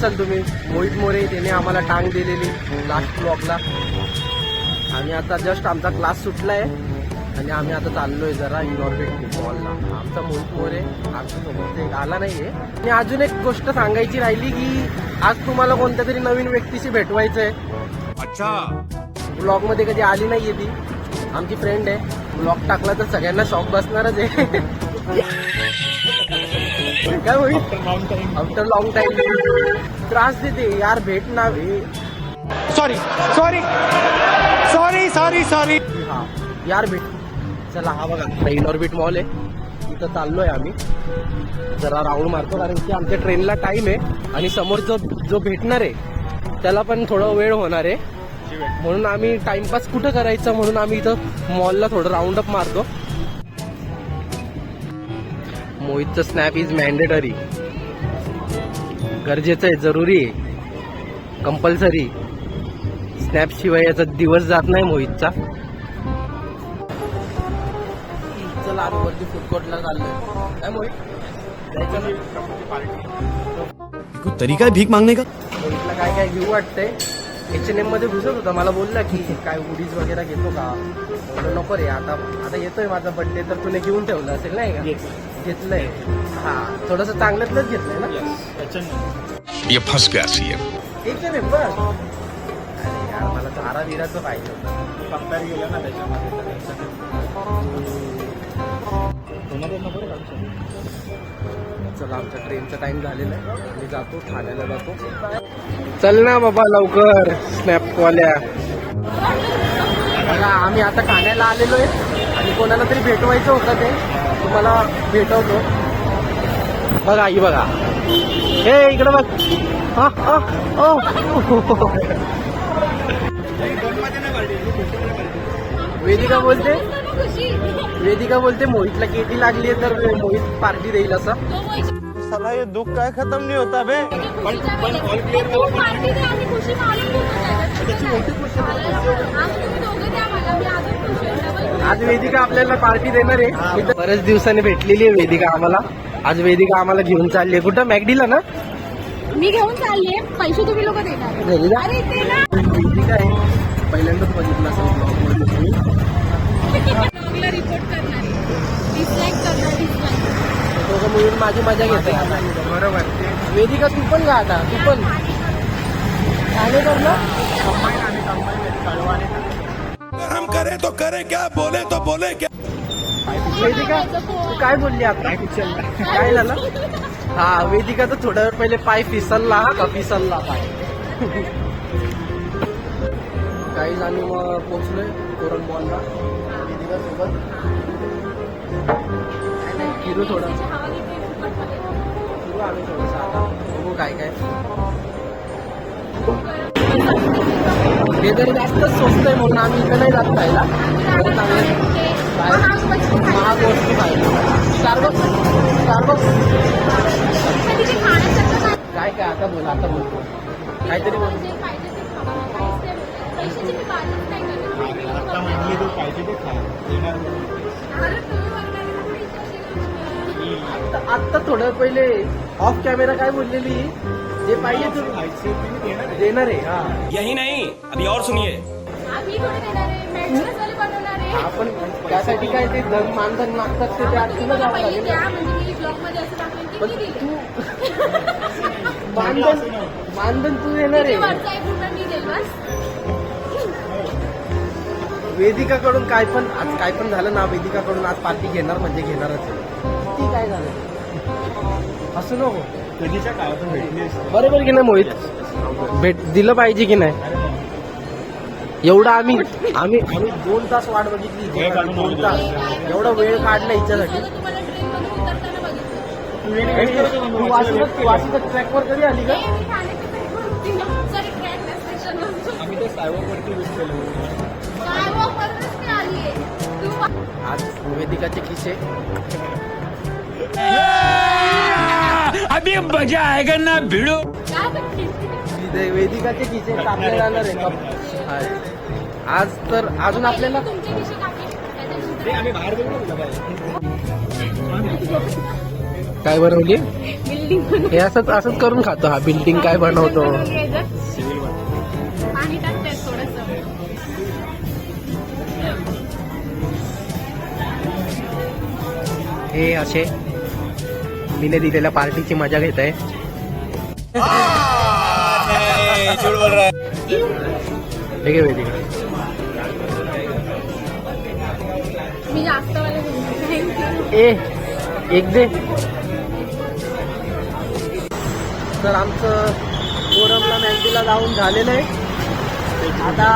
असाल तुम्ही, मोहित मोरे, त्याने आम्हाला टांग दिलेली लास्ट ब्लॉकला. आणि आता जस्ट आमचा क्लास सुटलाय आणि आम्ही आता चाललोय जरा इनऑर्बिट मॉलला. आमचा मोहित मोरे आमच्यासोबत ते आला नाहीये. आणि अजून एक गोष्ट सांगायची राहिली की आज तुम्हाला कोणत्या तरी नवीन व्यक्तीशी भेटवायचंय. अच्छा, ब्लॉग मध्ये कधी आली नाहीये ती, आमची फ्रेंड आहे. ब्लॉग टाकला तर सगळ्यांना शॉक बसणारच आहे. काय होईल आफ्टर लॉंग टाइम त्रास देते यार, भेट ना. Sorry sorry sorry sorry sorry. हा यार भेट. चला हा बघा इनऑर्बिट मॉल आहे, इथं चाललोय आम्ही. जरा राऊंड मारतो कारण की आमच्या ट्रेनला टाइम आहे आणि समोर जो भेटणार आहे त्याला पण थोडा वेळ होणार आहे. म्हणून आम्ही टाइमपास कुठं करायचं म्हणून आम्ही इथं मॉलला थोडं राऊंड अप मारतो. मोहितचं स्नॅप इज मॅन्डेटरी, गरजेचं आहे, जरुरी आहे, कंपल्सरी. स्नॅप शिवाय याचा दिवस जात नाही मोहितचा. चला आम्ही वरती फूड कोर्टला चाललोय. काय मोहित जायचं ना? तरीका है भीक मांगने का. मोहितला काय काय घेऊ वाटतंय. H&M मध्ये घुसत होता, मला बोलला की काय उडीज वगैरे घेतो का. म्हणलं नको रे, आता येतोय माझा बर्थडे तर तुला घेऊन ठेवलं असेल नाही का. घेतलंय. हा थोडस चांगल्यातलंच घेतलंय ना. ये फंस गया सीएम. ठीक आहे रे बस. अरे यार मला धारा विराचं पाहिजे होतं. कंपेअर केलं ना त्याच्यामध्ये. चला आमच्या ट्रेनचा टाइम झालेला आहे, आम्ही जातो ठाण्याला जातो. चल ना बाबा लवकर स्नॅपवाल्या. बघा आम्ही आता ठाण्याला आलेलो आहे आणि कोणाला तरी भेटवायचं होतं, ते तुम्हाला भेटवतो. बघा आई बघा, हे इकडे बघ. हा हा ओ वेदिका बोलते मोहितला केटी लागली आहे तर मोहित पार्टी देईल असं. साला ये दुख काय खत्म नहीं होता बे. आज वेदिका आपल्याला पार्टी देणार आहे. बऱ्याच दिवसांनी भेटलेली आहे वेदिका आम्हाला. आज वेदिका आम्हाला घेऊन चालली आहे कुठं, मॅगडीला ना. मी घेऊन चालले, पैसे तुम्ही लोक देणार. वेदिका आहे, पहिल्यांदाच बघितलं असेल ब्लॉगमध्ये तुम्ही. रिपोर्ट करणार, डिसलाईक करणार, डिसलाईक. दोघं मिळून माझी मजा घेते. बरोबर. वेदिका तू पण गा आता, तू पण गाणे कर ना. हम करे तो करे क्या, बोले तो बोले क्या. वेदिका तू काय बोलली आता, काय झालं. हा वेदिका तर थोड्या वेळ पहिले पाय फिसलला का फिसलला पाय. काही आम्ही मग पोहोचलोय कोरन मॉलला वेदिका सोबत. फिरू थोडं, फिरू आम्ही थोडंसं आता, बघू काय काय. हे जर जास्त स्वस्त आहे म्हणून आम्ही इथं नाही जात खायला. चांगले महाग वस्तू खायला. स्टारबक्स काय काय आता बोला, आता बोलतो काहीतरी बोल. आत्ता थोडं पहिले ऑफ कॅमेरा काय बोललेली, जे पाहिजे तुम्ही देणार आहे. हा यही नहीं, अभी और सुनिए. आपण त्यासाठी काय ते धन मानधन मागतात ते तुला जावं लागेल ना. पण तू मानधन तू देणार आहे. वेदिकाकडून काय पण आज काय पण झालं ना, वेदिकाकडून आज पार्टी घेणार म्हणजे घेणारच आहे. ती काय झालं असं नको. कधीच्या काळातून भेटली बरोबर की नाही मोहित, भेट दिलं पाहिजे की नाही. एवढा आम्ही 2 तास वाट बघितली. 2 तास एवढा वेळ काढला हिच्यासाठी. तू वाशीच्या ट्रॅकवर कधी आली का. आम्ही ते स्कायवॉकवरती बसलेलो. आज वेदिकाचे किस्से. अभी मजा आएगा ना भिड़ो. वेदिकाचे किस्से कापले जाणार आहे. आज तर अजून आपल्याला आम्ही बाहेर गेलो. काय बनवली बिल्डिंग हे असंच करून खातो हा. बिल्डिंग काय बनवतो. पाणी टाकते थोडस. हे असे मीने दिलेल्या पार्टीची मजा घेत आहे. हे घे वेदिका. मी जास्त वाले थँक्यू. ए एक दे. तर आमचं कोरमला मॅगडीला जाऊन झालेलं आहे. आता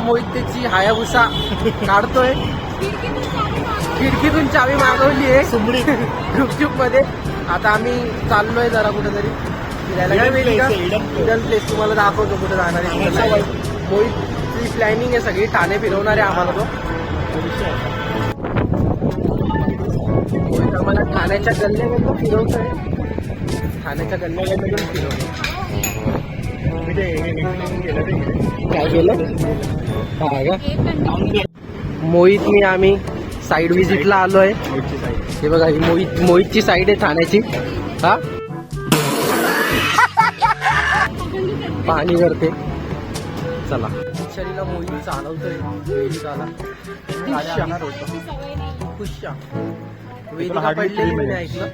मोहितची हायाबुसा काढतोय. खिडकीतून चावी मागवली आहे गुपचूप मध्ये. आता आम्ही चाललोय जरा कुठेतरी फिरायला. काय वेदिका हिडन प्लेस तुम्हाला दाखवतो कुठे जाणार आहे. मोहितची प्लॅनिंग आहे सगळी. ठाणे फिरवणार आहे आम्हाला तो. मोहित आम्हाला ठाण्याच्या गल्ल्यामधून फिरवतोय. ठाण्याच्या गल्ल्यामधून फिरवतो. काय केलं हा का. मोहितनी आम्ही साईड व्हिजिटला आलोय. हे बघा ही मोहितची साईड आहे ठाण्याची. हा पाणी करते. चला शरीला मोहित चालवतोय. वेदिकाला खुशा. वेदिका पडलेली मी ऐकलं.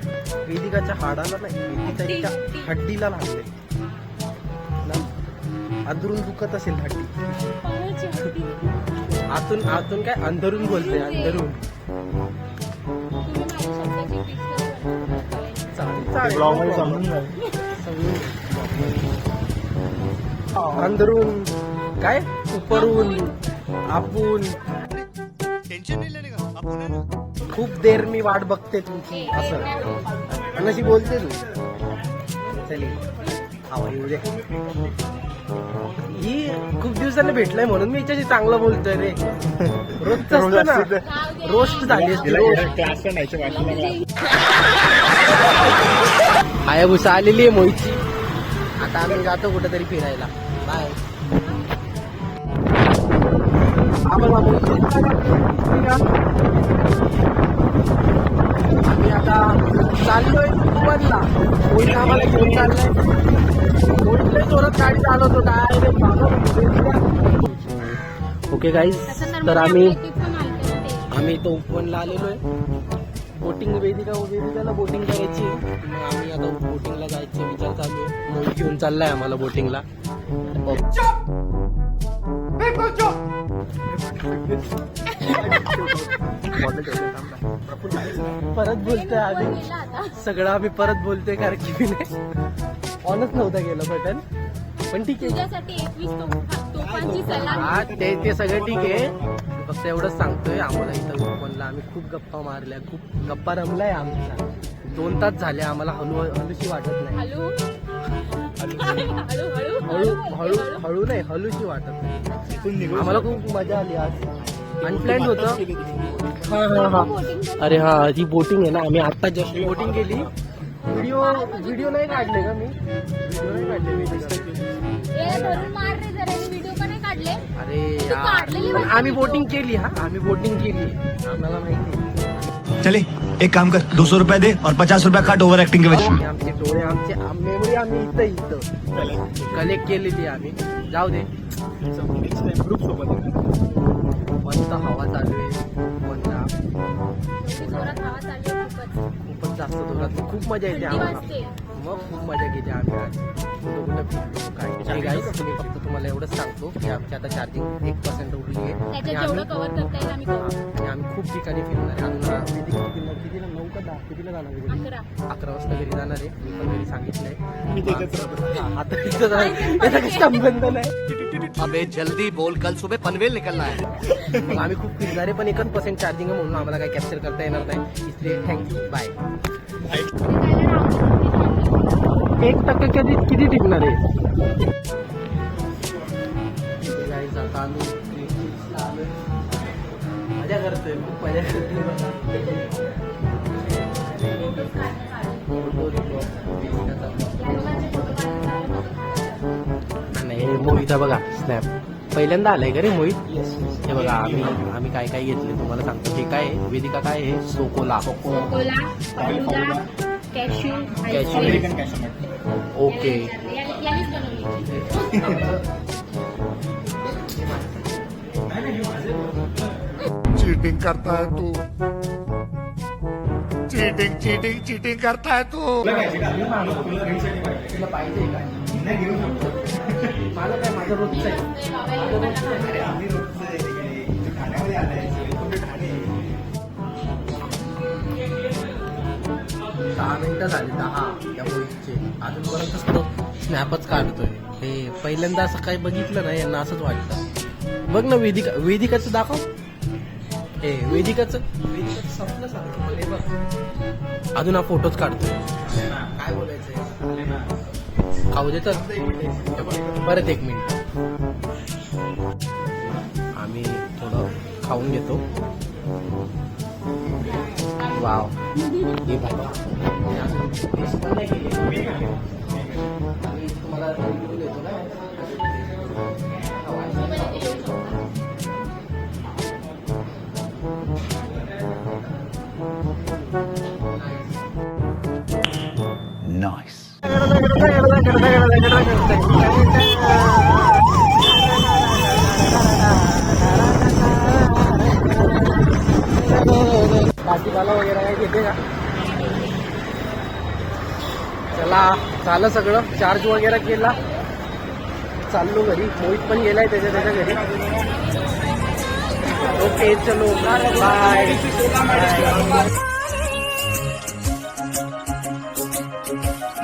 वेदिकाच्या हाडाला नाही, वेदिकाच्या हड्डीला लागले ना. अंदरून दुखत असेल हड्डी. आतून काय अंधरून बोलते. अंधरून अंदरून काय उपरून आपण. खूप देर मी वाट बघते तुमची असं अशी बोलते तू. चले आवा येऊ दे. ही खूप दिवसांनी भेटलंय म्हणून मी हिच्याशी चांगलं बोलतोय रे. रोजच असतं ना. रोस्ट झाली असते. हायाबुसा आलेली आहे मोहितची. आता आम्ही जातो कुठेतरी फिरायला. बाय. आम्ही आता चाललोय कुपनला. मोहित आम्हाला घेऊन चाललंय. मोहितला जोरात गाडी चालवतो डायरेक्ट. ओके गाईज, तर आम्ही तो उपवनला आलेलो आहे. वेदिकाला बोटिंग करायची. मग आम्ही आता बोटिंगला जायचे विचार चालू आहे. मोहित घेऊन चाललाय आम्हाला बोटिंगला. परत बोलतोय आम्ही सगळं. आम्ही परत बोलतोय कारण की मी ऑनच नव्हता गेलं बटन. पण ठीक आहे. हा ते सगळं ठीक आहे. फक्त एवढंच सांगतोय आम्हाला इथं ओपनला आम्ही खूप गप्पा मारल्या. खूप गप्पा रमलाय आमच्या. 2 तास झाले. आम्हाला हळूशी वाटत नाही. हळू नाही हळूशी वाटत नाही. आम्हाला खूप मजा आली आज. अनप्लॅन्ड होतं. हा अरे हा ही बोटिंग आहे ना. आम्ही आता जस्ट बोटिंग केली. व्हिडिओ नाही काढले का मी. अरे यार पण आम्ही बोटिंग केली. हा आम्ही बोटिंग केली. आम्हाला माहिती. चले एक काम कर 200 रुपये दे और 50 रुपये काट ओव्हर ऍक्टिंग के वजह. आमचे डोळे आमची मेमरी आम्ही इथं कलेक्ट केलेली आम्ही. जाऊ दे. ग्रुप सोबत मस्त हवा चालू आहे. खूपच जास्त जोरात. खूप मजा येते आम्हाला. मग खूप मजा घेते आम्ही आज. कुठं फिरतो काय गाईस. तुम्ही फक्त तुम्हाला एवढंच सांगतो की आमची आता चार्जिंग 1% उरली आहे. आणि आम्ही खूप ठिकाणी फिरणार आहे. कितीला 9 का 10 कितीला जाणार. 11 वाजता घरी जाणार आहे. मी पण घरी सांगितलंय. आता तिथं त्याचा काही संबंध नाही. अबे जल्दी बोल, कल सुबह पनवेल निकलना है. मग आम्ही खूप फिरणार आहे. पण 1% चार्जिंग आहे म्हणून आम्हाला काही कॅप्चर करता येणार नाही. इसलिए थँक्यू बाय. 1% किती टिकणार आहे. आता आम्ही मजा करतोय. खूप मजा करतोय. नाही मोहिता बघा स्नॅप. पहिल्यांदा आलाय का रे मोहित? हे बघा आम्ही काय काय घेतले तुम्हाला सांगतो. हे काय आहे? वेदिका काय आहे? सोकोला. Cola falooda cashew cashew. American cashew nut. Okay. यानेच बनवली. चीटिंग करता है तू, चीटिंग चीटिंग चीटिंग करता है तू. तुला पाहिजे काय? मला काय माझं रोजचं आहे. दहा मिनिटं झाली 10 या मोहितचे. अजूनपर्यंत तो स्नॅपच काढतोय. हे पहिल्यांदा असं काही बघितलं नाही यांना असंच वाटतं. बघ ना वेदिकाचं दाखव. हे वेदिकाचं स्वप्न सांगतो. हे बघ अजून हा फोटोच काढतोय. काय बोलायचंय? खाऊ दे तर. परत 1 मिनिट आम्ही थोडं खाऊन घेतो. वाव. हे बघा तुम्हाला review देतो ना. नाइस. भाजीपाला वगैरे काय घेते का? चला झालं सगळं. चार्ज वगैरे केला. चाललो घरी. मोहित पण गेलाय त्याच्या घरी. ओके चलो बाय.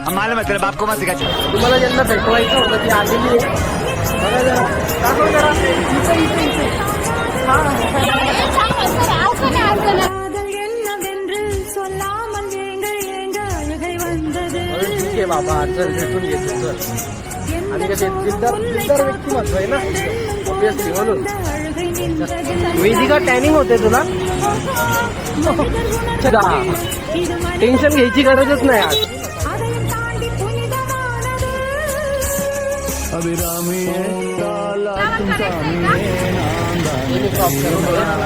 हम मालूम है तेरे बाप को मत सिखा. तुम्हाला ज्यांना भेटवायचं होतं ती आलेली आहे. बघा जरा. दाखव जरा. इथे. ठीक आहे बाबा. चल भेटून घेतो. चल. आणि कसे दिलदार व्यक्तिमत्व आहे ना ऑब्विसली. म्हणून वेदिका टॅनिंग होते तुला. टेन्शन घ्यायची गरजच नाही आज.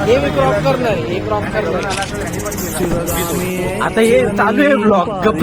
हे मी क्रॉप करणार. हे क्रॉप करणार. आता हे चालू आहे ब्लॉग. गप्प.